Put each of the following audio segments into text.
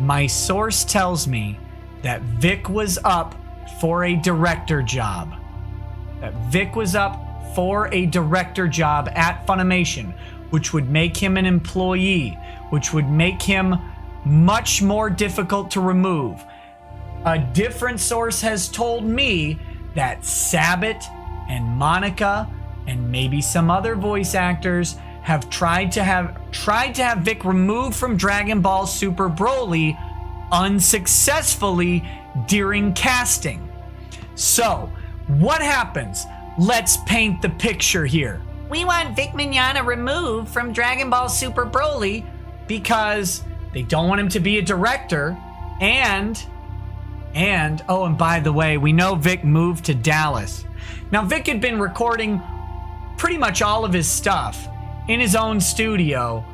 My source tells me that Vic was up for a director job. That Vic was up for a director job at Funimation, which would make him an employee, which would make him much more difficult to remove. A different source has told me that Sabbat and Monica and maybe some other voice actors have tried to have Vic removed from Dragon Ball Super Broly unsuccessfully during casting. So, what happens? Let's paint the picture here. We want Vic Mignogna removed from Dragon Ball Super Broly because they don't want him to be a director, and by the way, we know Vic moved to Dallas. Now, Vic had been recording pretty much all of his stuff in his own studio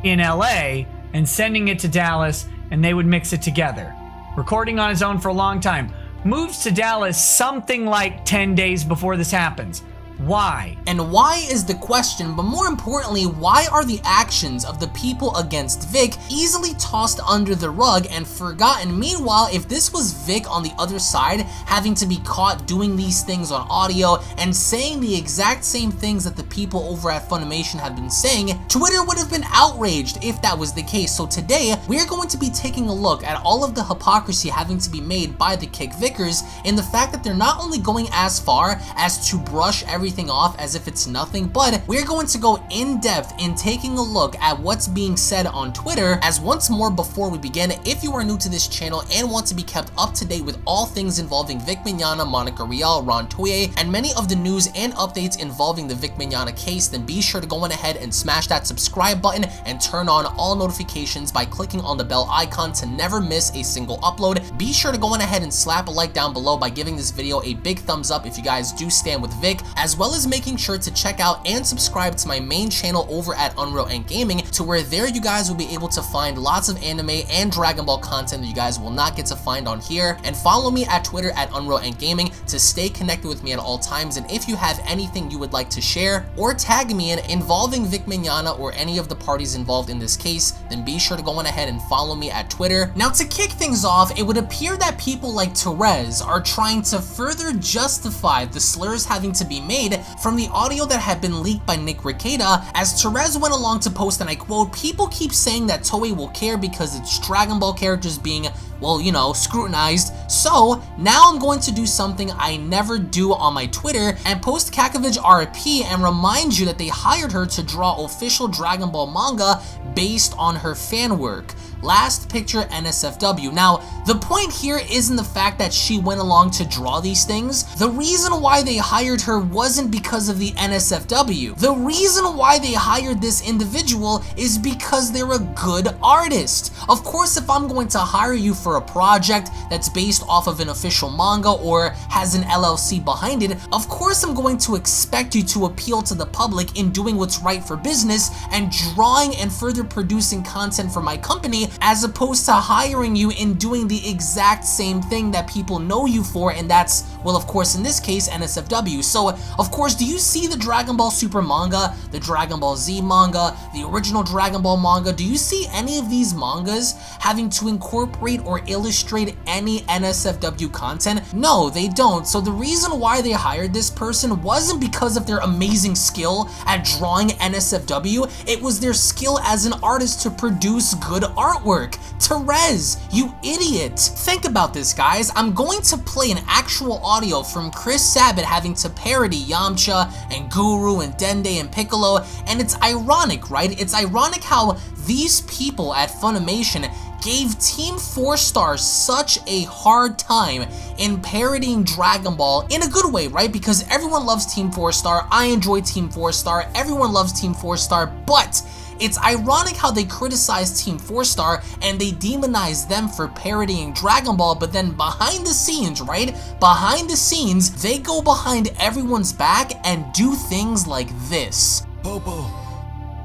in LA and sending it to Dallas, and they would mix it together. Recording on his own for a long time. Moves to Dallas something like 10 days before this happens. Why? And why is the question, but more importantly, why are the actions of the people against Vic easily tossed under the rug and forgotten? Meanwhile, if this was Vic on the other side, having to be caught doing these things on audio and saying the exact same things that the people over at Funimation have been saying, Twitter would have been outraged if that was the case. So today, we're going to be taking a look at all of the hypocrisy having to be made by the KickVicers in the fact that they're not only going as far as to brush everything off as if it's nothing, but we're going to go in depth in taking a look at what's being said on Twitter. As once more, before we begin, if you are new to this channel and want to be kept up to date with all things involving Vic Mignogna, Monica Rial, Ron Toye, and many of the news and updates involving the Vic Mignogna case, then be sure to go on ahead and smash that subscribe button and turn on all notifications by clicking on the bell icon to never miss a single upload. Be sure to go on ahead and slap a like down below by giving this video a big thumbs up if you guys do stand with Vic, as well as making sure to check out and subscribe to my main channel over at UnrealNetwork, to where there you guys will be able to find lots of anime and Dragon Ball content that you guys will not get to find on here. And follow me at Twitter at UnrealNetwork to stay connected with me at all times. And if you have anything you would like to share or tag me in involving Vic Mignogna or any of the parties involved in this case, then be sure to go on ahead and follow me at Twitter. Now, to kick things off, it would appear that people like Toye are trying to further justify the slurs having to be made from the audio that had been leaked by Nick Rekieta, as Toye went along to post, and I quote, "People keep saying that Toye will care because it's Dragon Ball characters being, well, you know, scrutinized. So now I'm going to do something I never do on my Twitter and post KickVic RP and remind you that they hired her to draw official Dragon Ball manga based on her fan work. Last picture NSFW." Now, the point here isn't the fact that she went along to draw these things. The reason why they hired her wasn't because of the NSFW. The reason why they hired this individual is because they're a good artist. Of course, if I'm going to hire you for a project that's based off of an official manga or has an LLC behind it, of course I'm going to expect you to appeal to the public in doing what's right for business and drawing and further producing content for my company, as opposed to hiring you in doing the exact same thing that people know you for, and that's, well, of course, in this case, NSFW. So, of course, do you see the Dragon Ball Super manga, the Dragon Ball Z manga, the original Dragon Ball manga? Do you see any of these mangas having to incorporate or illustrate any NSFW content? No, they don't. So the reason why they hired this person wasn't because of their amazing skill at drawing NSFW, it was their skill as an artist to produce good artwork. Toye, you idiot. Think about this, guys. I'm going to play an actual audio from Chris Sabat having to parody Yamcha and Guru and Dende and Piccolo, and it's ironic, right? It's ironic how these people at Funimation gave Team 4 Star such a hard time in parodying Dragon Ball in a good way, right? Because everyone loves Team 4 Star, I enjoy Team 4 Star, everyone loves Team 4 Star, but it's ironic how they criticize Team 4 Star and they demonize them for parodying Dragon Ball, but then behind the scenes, right? Behind the scenes, they go behind everyone's back and do things like this. Popo,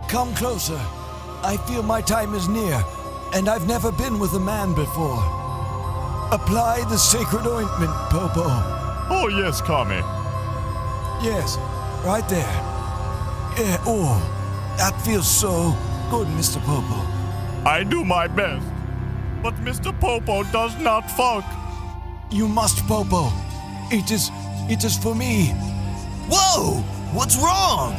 come closer. I feel my time is near, and I've never been with a man before. Apply the sacred ointment, Popo. Oh yes, Kami. Yes, right there. Yeah, oh, that feels so good, Mr. Popo. I do my best. But Mr. Popo does not fuck. You must, Popo. It is for me. Whoa! What's wrong?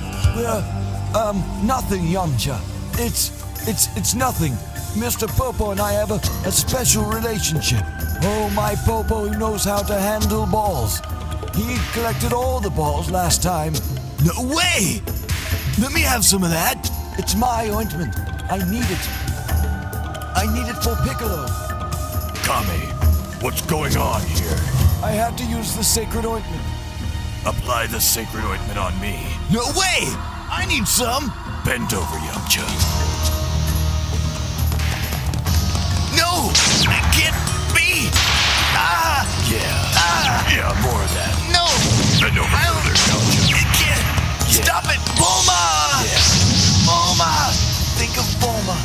Nothing, Yamcha. It's nothing. Mr. Popo and I have a special relationship. Oh, my Popo knows how to handle balls. He collected all the balls last time. No way! Let me have some of that. It's my ointment. I need it. I need it for Piccolo. Kami, what's going on here? I had to use the sacred ointment. Apply the sacred ointment on me. No way! I need some. Bend over, Yamcha. No! That can't be! Ah! Yeah, more of that. No! Bend over further, Yamcha. It can't! Stop it! Bulma! Bulma! Think of Bulma.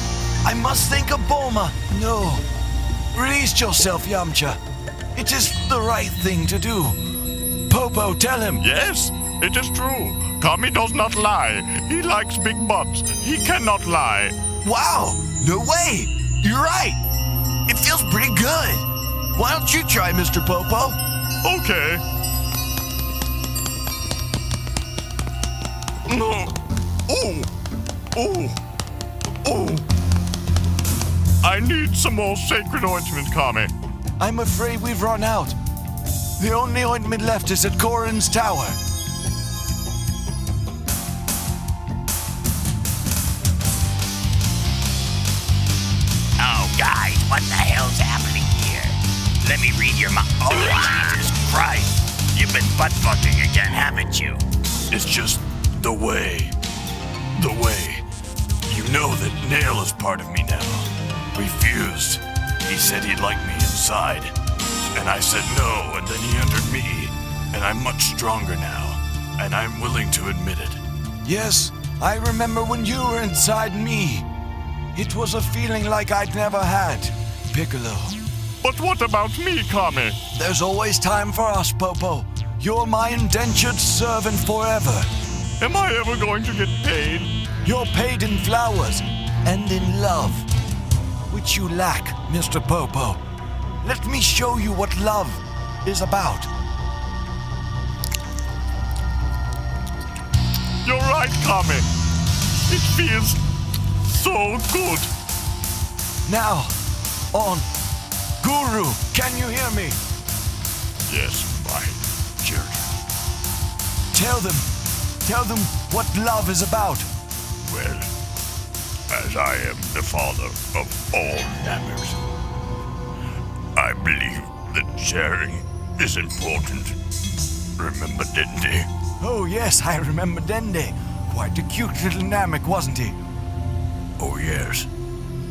I must think of Bulma. No. Release yourself, Yamcha. It is the right thing to do. Popo, tell him. Yes, it is true. Kami does not lie. He likes big butts. He cannot lie. Wow! No way! You're right! It feels pretty good. Why don't you try, Mr. Popo? Okay. No. Oh. I need some more sacred ointment, Kami. I'm afraid we've run out. The only ointment left is at Korin's tower. Oh, guys, what the hell's happening here? Let me read your mind. Oh, Jesus Christ. You've been butt-fucking again, haven't you? It's just the way. The way. You know that Nail is part of me now. Refused. He said he'd like me inside. And I said no, and then he entered me. And I'm much stronger now. And I'm willing to admit it. Yes, I remember when you were inside me. It was a feeling like I'd never had, Piccolo. But what about me, Kami? There's always time for us, Popo. You're my indentured servant forever. Am I ever going to get paid? You're paid in flowers and in love, which you lack, Mr. Popo. Let me show you what love is about. You're right, Kami. It feels so good. Now, on. Guru, can you hear me? Yes, my children. Tell them what love is about. Well, as I am the father of all nappers, I believe that sharing is important. Remember Dende? Oh yes, I remember Dende. Quite a cute little Namek, wasn't he? Oh yes,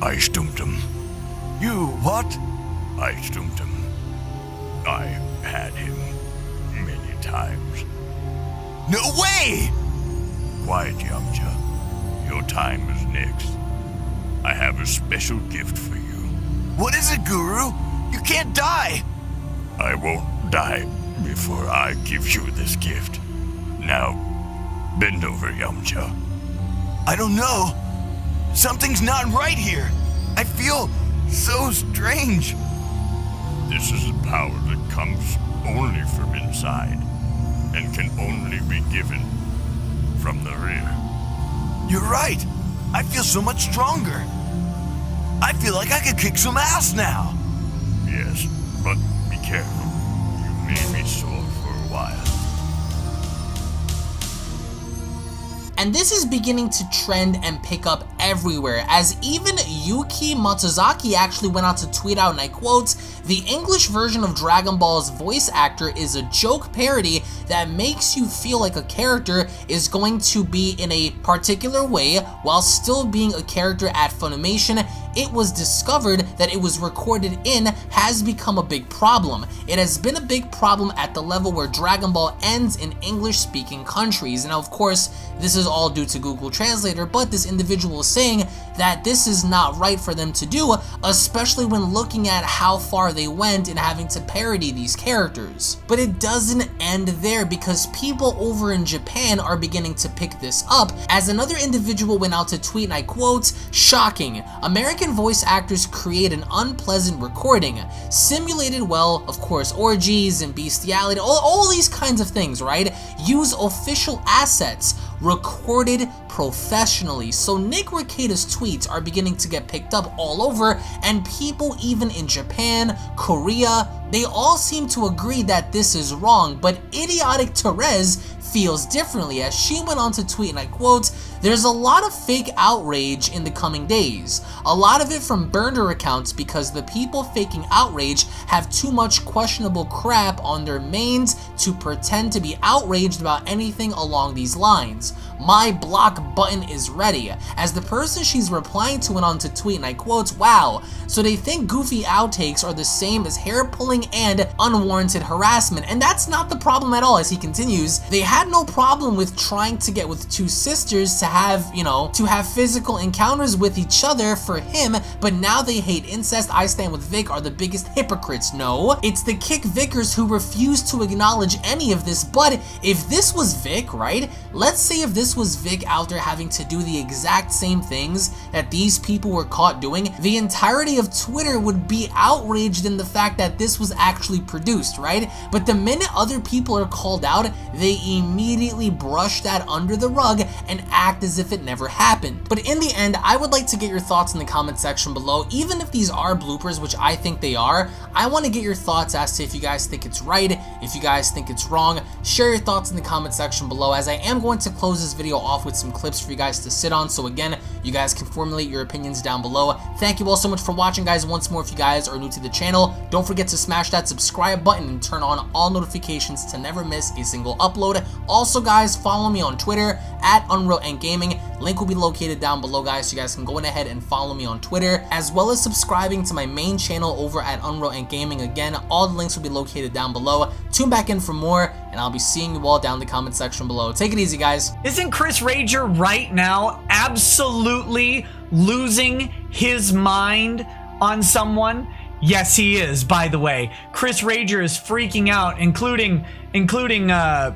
I stumped him. You what? I stumped him. I had him many times. No way! Quiet, Yamcha. Your time is next. I have a special gift for you. What is it, Guru? You can't die! I won't die before I give you this gift. Now, bend over, Yamcha. I don't know. Something's not right here. I feel so strange. This is a power that comes only from inside and can only be given from the rear. You're right. I feel so much stronger. I feel like I could kick some ass now. Yes, but be careful. You may be sore for a while. And this is beginning to trend and pick up everywhere, as even Yuki Matsuzaki actually went out to tweet out, and I quote, "The English version of Dragon Ball's voice actor is a joke parody that makes you feel like a character is going to be in a particular way while still being a character at Funimation. It was discovered that it was recorded in has become a big problem. It has been a big problem at the level where Dragon Ball ends in English-speaking countries." Now, of course, this is all due to Google Translator, but this individual is saying that this is not right for them to do, especially when looking at how far they went in having to parody these characters. But it doesn't end there, because people over in Japan are beginning to pick this up, as another individual went out to tweet, and I quote, "Shocking. American voice actors create an unpleasant recording. Simulated, well, of course, orgies and bestiality, all these kinds of things, right? Use official assets. Recorded professionally." So Nick Rekieta's tweets are beginning to get picked up all over, and people even in Japan, Korea, they all seem to agree that this is wrong. But idiotic Therese feels differently, as she went on to tweet, and I quote, "There's a lot of fake outrage in the coming days. A lot of it from burner accounts, because the people faking outrage have too much questionable crap on their mains to pretend to be outraged about anything along these lines. My block button is ready." As the person she's replying to went on to tweet, and I quote, "Wow, so they think goofy outtakes are the same as hair pulling and unwarranted harassment." And that's not the problem at all, as he continues. "They had no problem with trying to get with two sisters to have, to have physical encounters with each other for him, but now they hate incest. I stand with Vic are the biggest hypocrites. No, it's the KickVicers who refuse to acknowledge any of this. But if this was Vic, right? Let's say if this was Vic out there having to do the exact same things that these people were caught doing, the entirety of Twitter would be outraged in the fact that this was actually produced, right? But the minute other people are called out, they immediately brush that under the rug and act as if it never happened. But in the end, I would like to get your thoughts in the comment section below. Even if these are bloopers, which I think they are, I want to get your thoughts as to if you guys think it's right, if you guys think it's wrong. Share your thoughts in the comment section below, as I am going to close this video off with some clips for you guys to sit on. So again, you guys can formulate your opinions down below. Thank you all so much for watching, guys. Once more, if you guys are new to the channel, don't forget to smash that subscribe button and turn on all notifications to never miss a single upload. Also, guys, follow me on Twitter at UnrealNetwork. Link will be located down below, guys, so you guys can go ahead and follow me on Twitter, as well as subscribing to my main channel over at UnrealNetwork. Again, all the links will be located down below. Tune back in for more, and I'll be seeing you all down in the comment section below. Take it easy, guys. Isn't Chris Rager right now absolutely losing his mind on someone? Yes, he is, by the way. Chris Rager is freaking out, including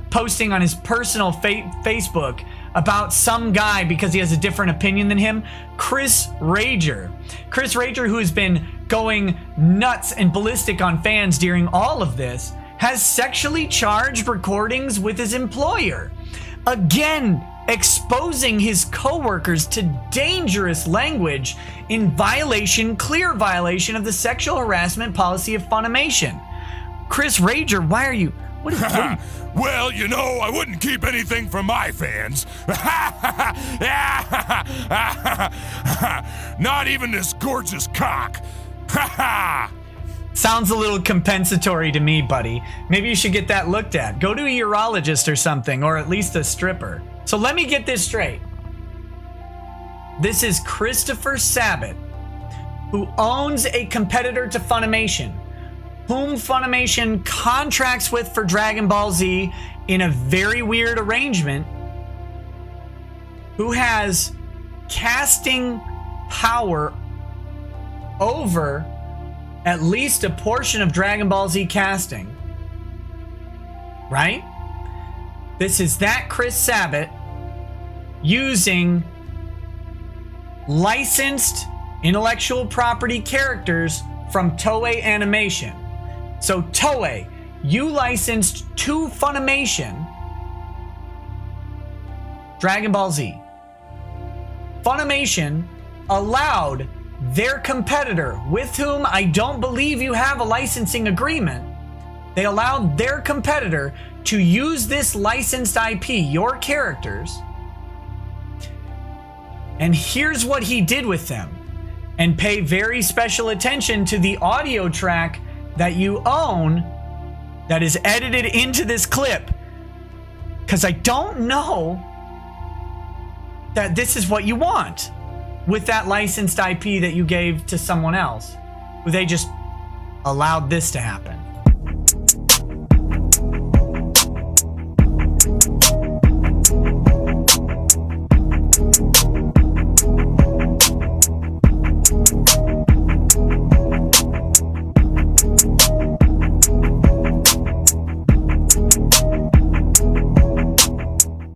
posting on his personal Facebook about some guy because he has a different opinion than him. Chris Rager, who has been going nuts and ballistic on fans during all of this, has sexually charged recordings with his employer. Again, exposing his coworkers to dangerous language in clear violation of the sexual harassment policy of Funimation. Chris Rager, why are you... What is Well, I wouldn't keep anything from my fans. Not even this gorgeous cock. Sounds a little compensatory to me, buddy. Maybe you should get that looked at. Go to a urologist or something, or at least a stripper. So let me get this straight. This is Christopher Sabat, who owns a competitor to Funimation, whom Funimation contracts with for Dragon Ball Z in a very weird arrangement, who has casting power over at least a portion of Dragon Ball Z casting, right? This is that Chris Sabat using licensed intellectual property characters from Toye Animation. So Toye, you licensed to Funimation Dragon Ball Z. Funimation allowed their competitor, with whom I don't believe you have a licensing agreement, they allowed their competitor to use this licensed IP, your characters, and here's what he did with them. And pay very special attention to the audio track that you own that is edited into this clip, because I don't know that this is what you want with that licensed IP that you gave to someone else, who they just allowed this to happen.